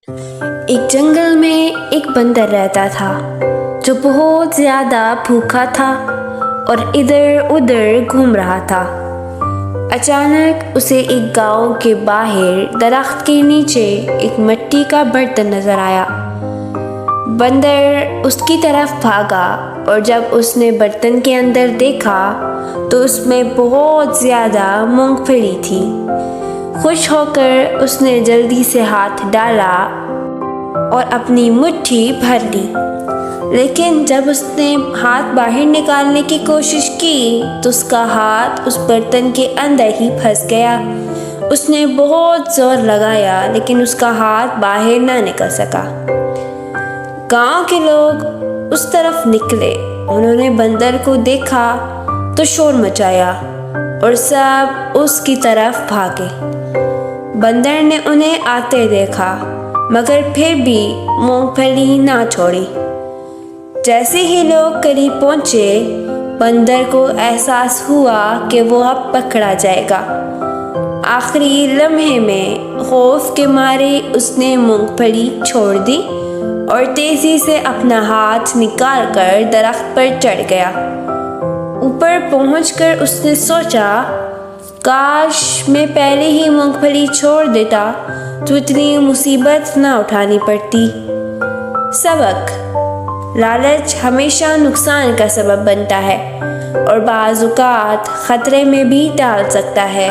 ایک جنگل میں ایک بندر رہتا تھا جو بہت زیادہ بھوکا تھا اور ادھر ادھر گھوم رہا تھا۔ اچانک اسے ایک گاؤں کے باہر درخت کے نیچے ایک مٹی کا برتن نظر آیا۔ بندر اس کی طرف بھاگا اور جب اس نے برتن کے اندر دیکھا تو اس میں بہت زیادہ مونگ پھلی تھی۔ خوش ہو کر اس نے جلدی سے ہاتھ ڈالا اور اپنی مٹھی بھر لی، لیکن جب اس نے ہاتھ باہر نکالنے کی کوشش کی تو اس کا ہاتھ اس برتن کے اندر ہی پھنس گیا۔ اس نے بہت زور لگایا لیکن اس کا ہاتھ باہر نہ نکل سکا۔ گاؤں کے لوگ اس طرف نکلے، انہوں نے بندر کو دیکھا تو شور مچایا اور سب اس کی طرف بھاگے۔ بندر نے انہیں آتے دیکھا مگر پھر بھی مونگ پھلی نہ چھوڑی۔ جیسے ہی لوگ قریب پہنچے، بندر کو احساس ہوا کہ وہ اب پکڑا جائے گا۔ آخری لمحے میں خوف کے مارے اس نے مونگ پھلی چھوڑ دی اور تیزی سے اپنا ہاتھ نکال کر درخت پر چڑھ گیا۔ اوپر پہنچ کر اس نے سوچا، کاش میں پہلے ہی مونگ پھلی چھوڑ دیتا تو اتنی مصیبت نہ اٹھانی پڑتی۔ سبق: لالچ ہمیشہ نقصان کا سبب بنتا ہے اور بعض اوقات خطرے میں بھی ڈال سکتا ہے۔